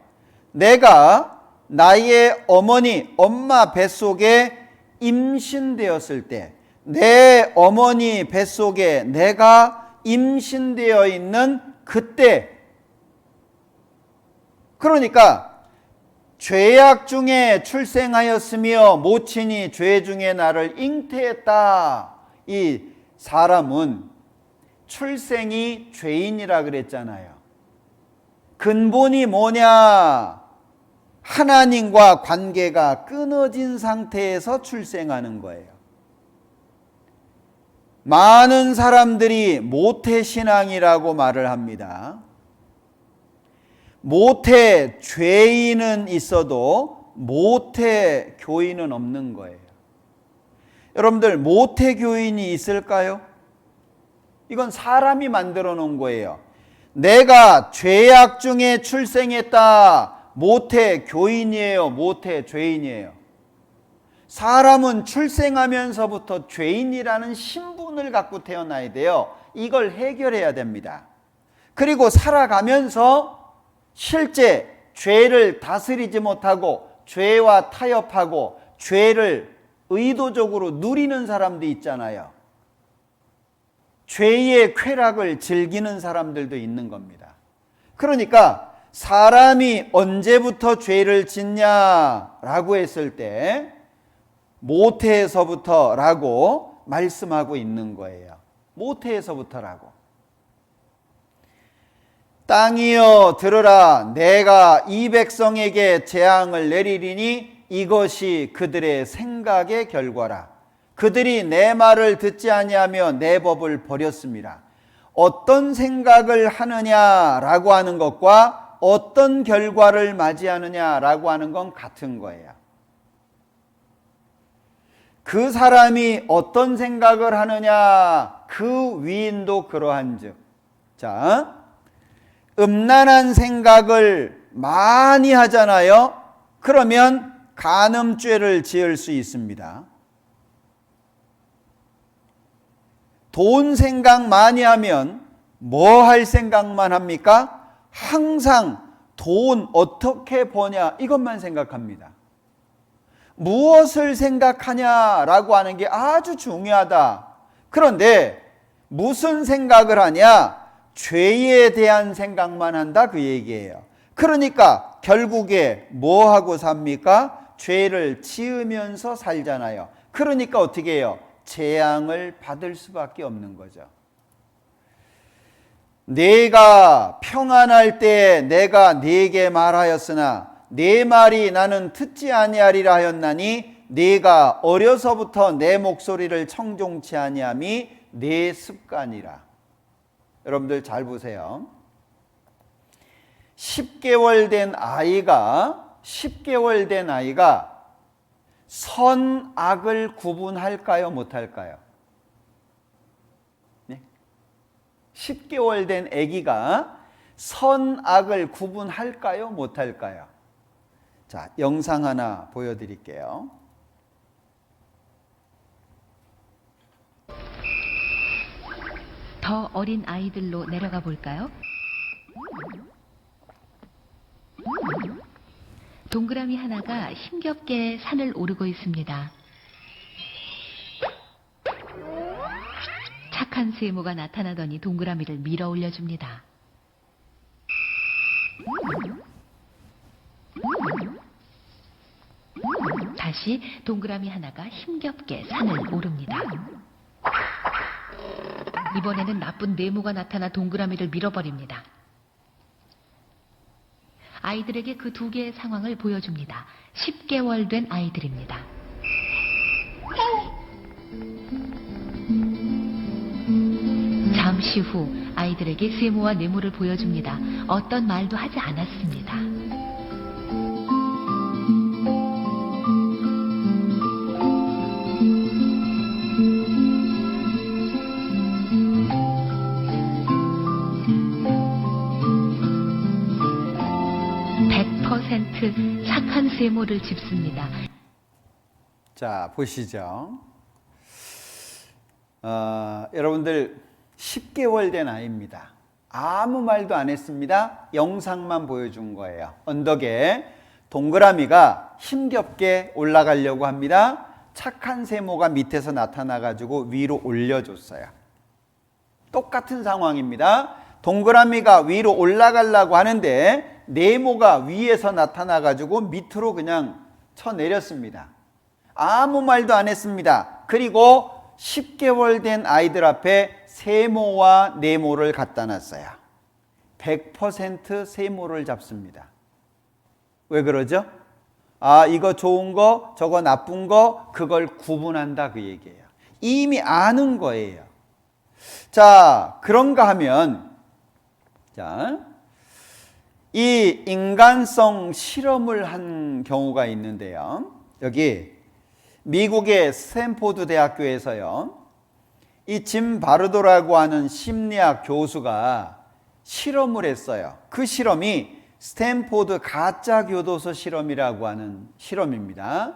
내가 나의 어머니, 엄마 뱃속에 임신되었을 때, 내 어머니 뱃속에 내가 임신되어 있는 그때, 그러니까 죄악 중에 출생하였으며 모친이 죄 중에 나를 잉태했다. 이 사람은 출생이 죄인이라 그랬잖아요. 근본이 뭐냐? 하나님과 관계가 끊어진 상태에서 출생하는 거예요. 많은 사람들이 모태신앙이라고 말을 합니다. 모태 죄인은 있어도 모태 교인은 없는 거예요. 여러분들 모태 교인이 있을까요? 이건 사람이 만들어 놓은 거예요. 내가 죄악 중에 출생했다. 모태 교인이에요. 모태 죄인이에요. 사람은 출생하면서부터 죄인이라는 신분을 갖고 태어나야 돼요. 이걸 해결해야 됩니다. 그리고 살아가면서 실제 죄를 다스리지 못하고 죄와 타협하고 죄를 의도적으로 누리는 사람도 있잖아요. 죄의 쾌락을 즐기는 사람들도 있는 겁니다. 그러니까 사람이 언제부터 죄를 짓냐라고 했을 때 모태에서부터라고 말씀하고 있는 거예요. 모태에서부터라고. 땅이여 들으라, 내가 이 백성에게 재앙을 내리리니 이것이 그들의 생각의 결과라. 그들이 내 말을 듣지 아니하며 내 법을 버렸습니다. 어떤 생각을 하느냐라고 하는 것과 어떤 결과를 맞이하느냐라고 하는 건 같은 거예요. 그 사람이 어떤 생각을 하느냐, 그 위인도 그러한즉. 자, 음란한 생각을 많이 하잖아요. 그러면 간음죄를 지을 수 있습니다. 돈 생각 많이 하면 뭐 할 생각만 합니까? 항상 돈 어떻게 버냐 이것만 생각합니다. 무엇을 생각하냐라고 하는 게 아주 중요하다. 그런데 무슨 생각을 하냐? 죄에 대한 생각만 한다 그 얘기예요. 그러니까 결국에 뭐 하고 삽니까? 죄를 지으면서 살잖아요. 그러니까 어떻게 해요? 재앙을 받을 수밖에 없는 거죠. 내가 평안할 때 내가 네게 말하였으나 내 말이 나는 듣지 아니하리라 하였나니 네가 어려서부터 내 목소리를 청종치 아니함이 내 습관이라. 여러분들 잘 보세요. 10개월 된 아이가 선악을 구분할까요? 못할까요? 10개월 된 아기가 선악을 구분할까요? 못할까요? 자, 영상 하나 보여드릴게요. 더 어린 아이들로 내려가 볼까요? 동그라미 하나가 힘겹게 산을 오르고 있습니다. 착한 세모가 나타나더니 동그라미를 밀어 올려줍니다. 다시 동그라미 하나가 힘겹게 산을 오릅니다. 이번에는 나쁜 네모가 나타나 동그라미를 밀어버립니다. 아이들에게 그 두 개의 상황을 보여줍니다. 10개월 된 아이들입니다. 잠시 후 아이들에게 세모와 네모를 보여줍니다. 어떤 말도 하지 않았습니다. 착한 세모를 짚습니다. 자, 보시죠. 여러분들 10개월 된 아이입니다. 아무 말도 안 했습니다. 영상만 보여준 거예요. 언덕에 동그라미가 힘겹게 올라가려고 합니다. 착한 세모가 밑에서 나타나가지고 위로 올려줬어요. 똑같은 상황입니다. 동그라미가 위로 올라가려고 하는데 네모가 위에서 나타나가지고 밑으로 그냥 쳐내렸습니다. 아무 말도 안 했습니다. 그리고 10개월 된 아이들 앞에 세모와 네모를 갖다 놨어요. 100% 세모를 잡습니다. 왜 그러죠? 아, 이거 좋은 거, 저거 나쁜 거, 그걸 구분한다 그 얘기예요. 이미 아는 거예요. 자, 그런가 하면 이 인간성 실험을 한 경우가 있는데요. 여기 미국의 스탠포드 대학교에서요. 이 짐 바르도라고 하는 심리학 교수가 실험을 했어요. 그 실험이 스탠포드 가짜 교도소 실험이라고 하는 실험입니다.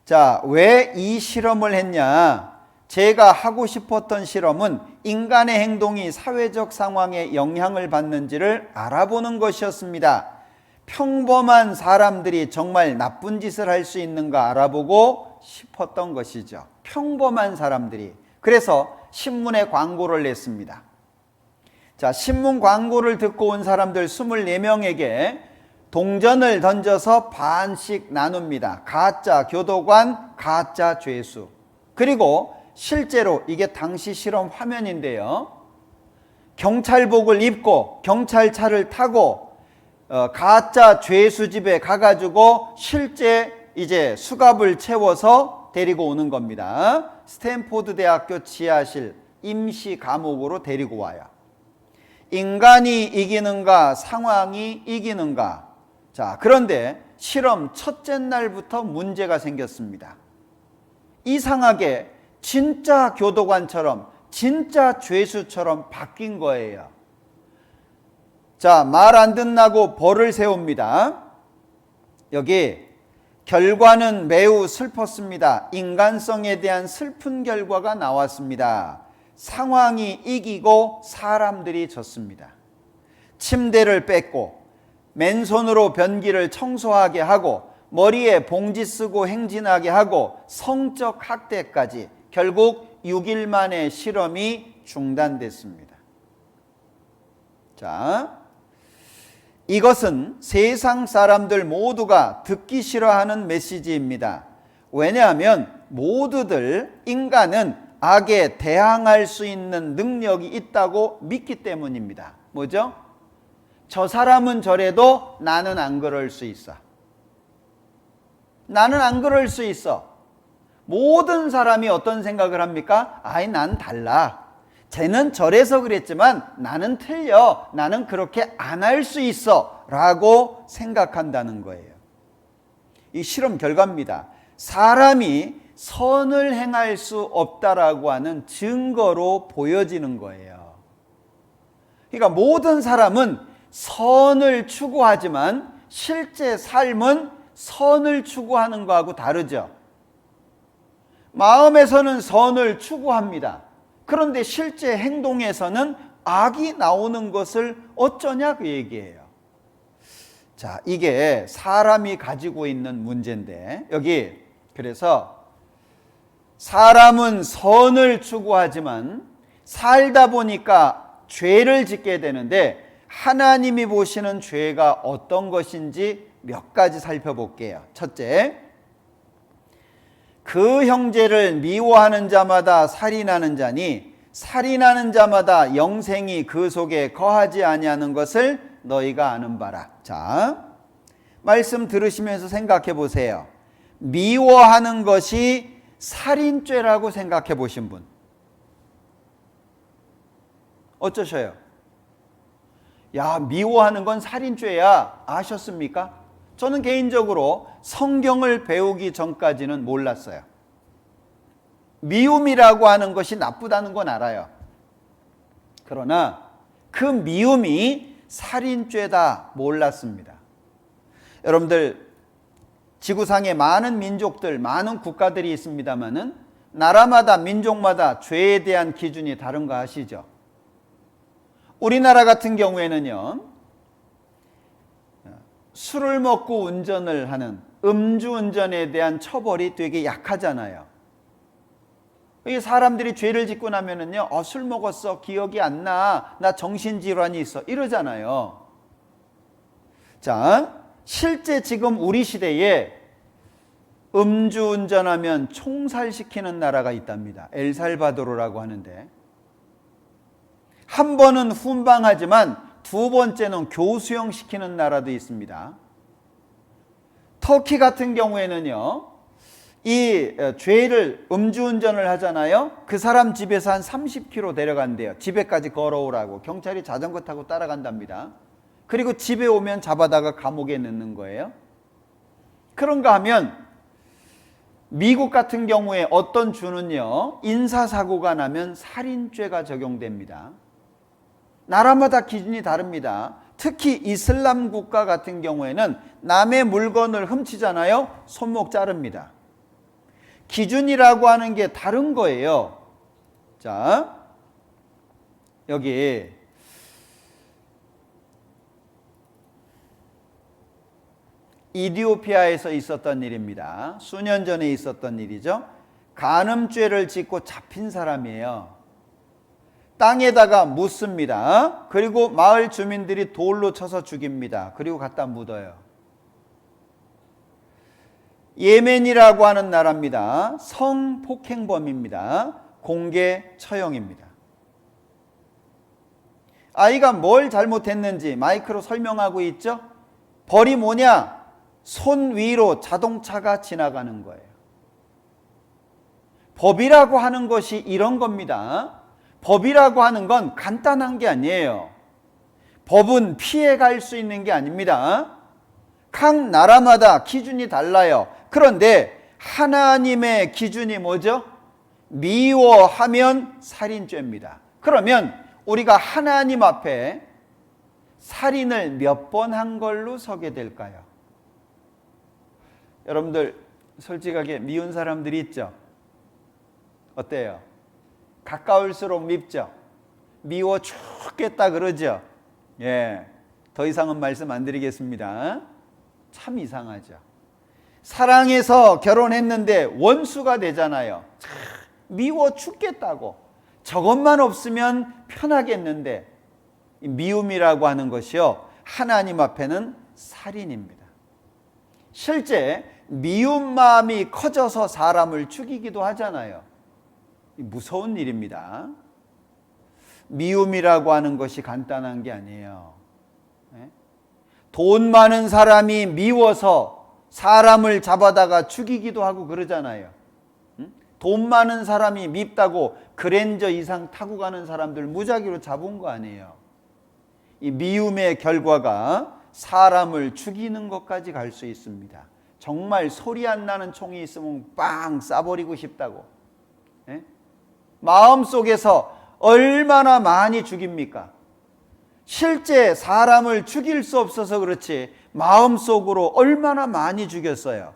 자, 왜 이 실험을 했냐? 제가 하고 싶었던 실험은 인간의 행동이 사회적 상황에 영향을 받는지를 알아보는 것이었습니다. 평범한 사람들이 정말 나쁜 짓을 할 수 있는가 알아보고 싶었던 것이죠. 평범한 사람들이. 그래서 신문에 광고를 냈습니다. 자, 신문 광고를 듣고 온 사람들 24명에게 동전을 던져서 반씩 나눕니다. 가짜 교도관, 가짜 죄수. 그리고 실제로 이게 당시 실험 화면인데요. 경찰복을 입고 경찰차를 타고 가짜 죄수 집에 가가지고 실제 이제 수갑을 채워서 데리고 오는 겁니다. 스탠포드 대학교 지하실 임시 감옥으로 데리고 와요. 인간이 이기는가, 상황이 이기는가. 자, 그런데 실험 첫째 날부터 문제가 생겼습니다. 이상하게 진짜 교도관처럼, 진짜 죄수처럼 바뀐 거예요. 자, 말 안 듣나고 벌을 세웁니다. 여기 결과는 매우 슬펐습니다. 인간성에 대한 슬픈 결과가 나왔습니다. 상황이 이기고 사람들이 졌습니다. 침대를 뺐고 맨손으로 변기를 청소하게 하고 머리에 봉지 쓰고 행진하게 하고 성적 학대까지 결국 6일 만에 실험이 중단됐습니다. 자, 이것은 세상 사람들 모두가 듣기 싫어하는 메시지입니다. 왜냐하면 모두들 인간은 악에 대항할 수 있는 능력이 있다고 믿기 때문입니다. 뭐죠? 저 사람은 저래도 나는 안 그럴 수 있어. 나는 안 그럴 수 있어. 모든 사람이 어떤 생각을 합니까? 아이, 난 달라. 쟤는 저래서 그랬지만 나는 틀려. 나는 그렇게 안 할 수 있어. 라고 생각한다는 거예요. 이 실험 결과입니다. 사람이 선을 행할 수 없다라고 하는 증거로 보여지는 거예요. 그러니까 모든 사람은 선을 추구하지만 실제 삶은 선을 추구하는 거하고 다르죠. 마음에서는 선을 추구합니다. 그런데 실제 행동에서는 악이 나오는 것을 어쩌냐 그 얘기예요. 자, 이게 사람이 가지고 있는 문제인데, 여기 그래서 사람은 선을 추구하지만 살다 보니까 죄를 짓게 되는데, 하나님이 보시는 죄가 어떤 것인지 몇 가지 살펴볼게요. 첫째, 그 형제를 미워하는 자마다 살인하는 자니 살인하는 자마다 영생이 그 속에 거하지 아니하는 것을 너희가 아는 바라. 자, 말씀 들으시면서 생각해 보세요. 미워하는 것이 살인죄라고 생각해 보신 분 어쩌셔요? 야, 미워하는 건 살인죄야 아셨습니까? 저는 개인적으로 성경을 배우기 전까지는 몰랐어요. 미움이라고 하는 것이 나쁘다는 건 알아요. 그러나 그 미움이 살인죄다 몰랐습니다. 여러분들, 지구상에 많은 민족들, 많은 국가들이 있습니다만은 나라마다 민족마다 죄에 대한 기준이 다른 거 아시죠? 우리나라 같은 경우에는요, 술을 먹고 운전을 하는 음주운전에 대한 처벌이 되게 약하잖아요. 이 사람들이 죄를 짓고 나면은요, 술 먹었어, 기억이 안 나, 나 정신질환이 있어, 이러잖아요. 자, 실제 지금 우리 시대에 음주운전하면 총살시키는 나라가 있답니다. 엘살바도르라고 하는데, 한 번은 훈방하지만 두 번째는 교수형시키는 나라도 있습니다. 터키 같은 경우에는요, 이 죄를 음주운전을 하잖아요. 그 사람 집에서 한 30km 내려간대요. 집에까지 걸어오라고 경찰이 자전거 타고 따라간답니다. 그리고 집에 오면 잡아다가 감옥에 넣는 거예요. 그런가 하면 미국 같은 경우에 어떤 주는요, 인사사고가 나면 살인죄가 적용됩니다. 나라마다 기준이 다릅니다. 특히 이슬람 국가 같은 경우에는 남의 물건을 훔치잖아요. 손목 자릅니다. 기준이라고 하는 게 다른 거예요. 자, 여기 이디오피아에서 있었던 일입니다. 수년 전에 있었던 일이죠. 간음죄를 짓고 잡힌 사람이에요. 땅에다가 묻습니다. 그리고 마을 주민들이 돌로 쳐서 죽입니다. 그리고 갖다 묻어요. 예멘이라고 하는 나라입니다. 성폭행범입니다. 공개 처형입니다. 아이가 뭘 잘못했는지 마이크로 설명하고 있죠? 벌이 뭐냐? 손 위로 자동차가 지나가는 거예요. 법이라고 하는 것이 이런 겁니다. 법이라고 하는 건 간단한 게 아니에요. 법은 피해갈 수 있는 게 아닙니다. 각 나라마다 기준이 달라요. 그런데 하나님의 기준이 뭐죠? 미워하면 살인죄입니다. 그러면 우리가 하나님 앞에 살인을 몇 번 한 걸로 서게 될까요? 여러분들 솔직하게 미운 사람들이 있죠? 어때요? 가까울수록 밉죠? 미워 죽겠다 그러죠? 예. 더 이상은 말씀 안 드리겠습니다. 참 이상하죠. 사랑해서 결혼했는데 원수가 되잖아요. 참 미워 죽겠다고. 저것만 없으면 편하겠는데, 미움이라고 하는 것이요, 하나님 앞에는 살인입니다. 실제 미움 마음이 커져서 사람을 죽이기도 하잖아요. 무서운 일입니다. 미움이라고 하는 것이 간단한 게 아니에요. 돈 많은 사람이 미워서 사람을 잡아다가 죽이기도 하고 그러잖아요. 돈 많은 사람이 밉다고 그랜저 이상 타고 가는 사람들 무작위로 잡은 거 아니에요. 이 미움의 결과가 사람을 죽이는 것까지 갈 수 있습니다. 정말 소리 안 나는 총이 있으면 빵 쏴버리고 싶다고. 마음속에서 얼마나 많이 죽입니까? 실제 사람을 죽일 수 없어서 그렇지 마음속으로 얼마나 많이 죽였어요.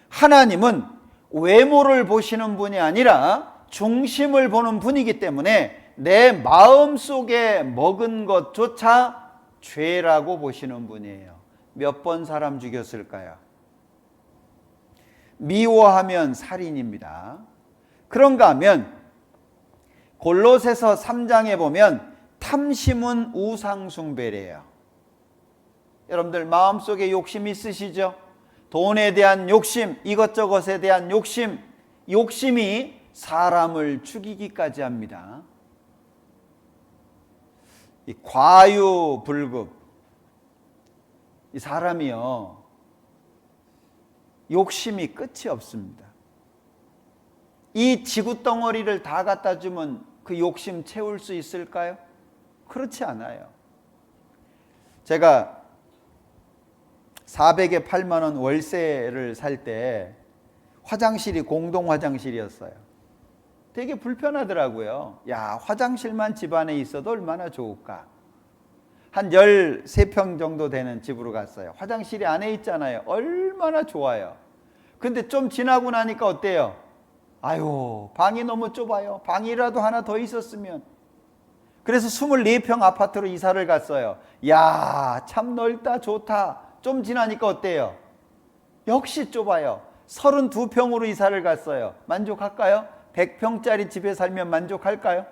하나님은 외모를 보시는 분이 아니라 중심을 보는 분이기 때문에 내 마음속에 먹은 것조차 죄라고 보시는 분이에요. 몇 번 사람 죽였을까요? 미워하면 살인입니다. 그런가 하면 골로새서 3장에 보면 탐심은 우상숭배래요. 여러분들 마음속에 욕심 있으시죠? 돈에 대한 욕심, 이것저것에 대한 욕심, 욕심이 사람을 죽이기까지 합니다. 이 과유불급, 이 사람이요, 욕심이 끝이 없습니다. 이 지구 덩어리를 다 갖다 주면 그 욕심 채울 수 있을까요? 그렇지 않아요. 제가 400에 8만 원 월세를 살 때 화장실이 공동 화장실이었어요. 되게 불편하더라고요. 야, 화장실만 집안에 있어도 얼마나 좋을까. 한 13평 정도 되는 집으로 갔어요. 화장실이 안에 있잖아요. 얼마나 좋아요. 근데 좀 지나고 나니까 어때요? 아유, 방이 너무 좁아요. 방이라도 하나 더 있었으면. 그래서 24평 아파트로 이사를 갔어요. 야, 참 넓다, 좋다. 좀 지나니까 어때요? 역시 좁아요. 32평으로 이사를 갔어요. 만족할까요? 100평짜리 집에 살면 만족할까요?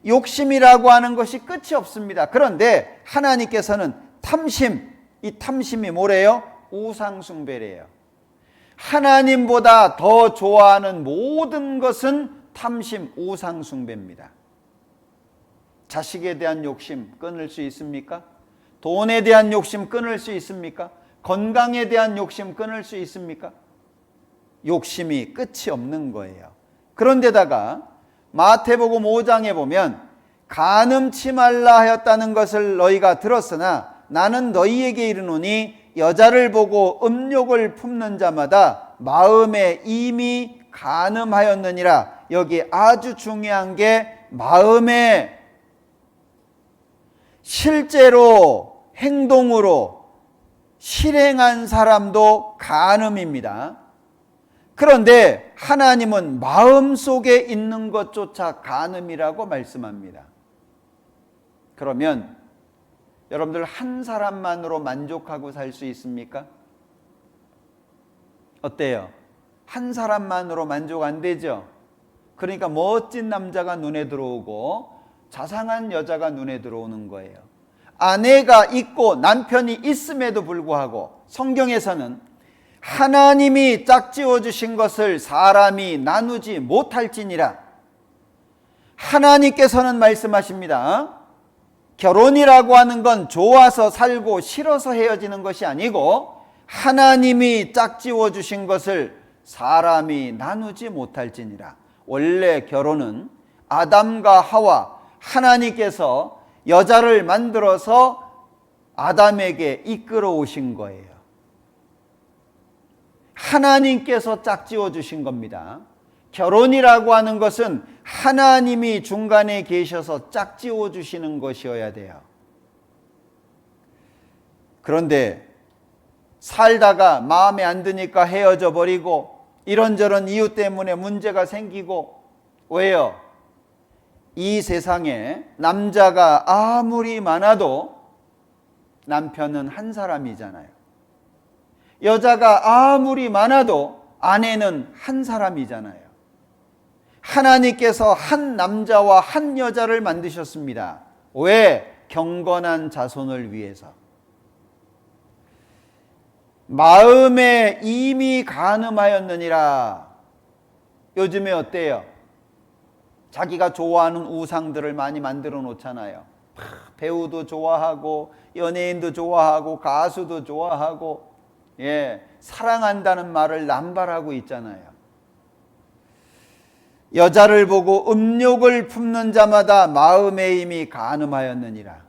욕심이라고 하는 것이 끝이 없습니다. 그런데 하나님께서는 탐심, 이 탐심이 뭐래요? 우상숭배래요. 하나님보다 더 좋아하는 모든 것은 탐심, 우상숭배입니다. 자식에 대한 욕심 끊을 수 있습니까? 돈에 대한 욕심 끊을 수 있습니까? 건강에 대한 욕심 끊을 수 있습니까? 욕심이 끝이 없는 거예요. 그런데다가 마태복음 5장에 보면 간음치 말라 하였다는 것을 너희가 들었으나 나는 너희에게 이르노니 여자를 보고 음욕을 품는 자마다 마음에 이미 간음하였느니라. 여기 아주 중요한 게 마음에 실제로 행동으로 실행한 사람도 간음입니다. 그런데 하나님은 마음속에 있는 것조차 간음이라고 말씀합니다. 그러면 여러분들 한 사람만으로 만족하고 살 수 있습니까? 어때요? 한 사람만으로 만족 안 되죠? 그러니까 멋진 남자가 눈에 들어오고 자상한 여자가 눈에 들어오는 거예요. 아내가 있고 남편이 있음에도 불구하고 성경에서는 하나님이 짝지어 주신 것을 사람이 나누지 못할지니라. 하나님께서는 말씀하십니다. 결혼이라고 하는 건 좋아서 살고 싫어서 헤어지는 것이 아니고 하나님이 짝지어 주신 것을 사람이 나누지 못할지니라. 원래 결혼은 아담과 하와, 하나님께서 여자를 만들어서 아담에게 이끌어 오신 거예요. 하나님께서 짝지어 주신 겁니다. 결혼이라고 하는 것은 하나님이 중간에 계셔서 짝지어 주시는 것이어야 돼요. 그런데 살다가 마음에 안 드니까 헤어져 버리고 이런저런 이유 때문에 문제가 생기고. 왜요? 이 세상에 남자가 아무리 많아도 남편은 한 사람이잖아요. 여자가 아무리 많아도 아내는 한 사람이잖아요. 하나님께서 한 남자와 한 여자를 만드셨습니다. 왜? 경건한 자손을 위해서. 마음에 이미 간음하였느니라. 요즘에 어때요? 자기가 좋아하는 우상들을 많이 만들어 놓잖아요. 배우도 좋아하고 연예인도 좋아하고 가수도 좋아하고 사랑한다는 말을 남발하고 있잖아요. 여자를 보고 음욕을 품는 자마다 마음에 이미 간음하였느니라.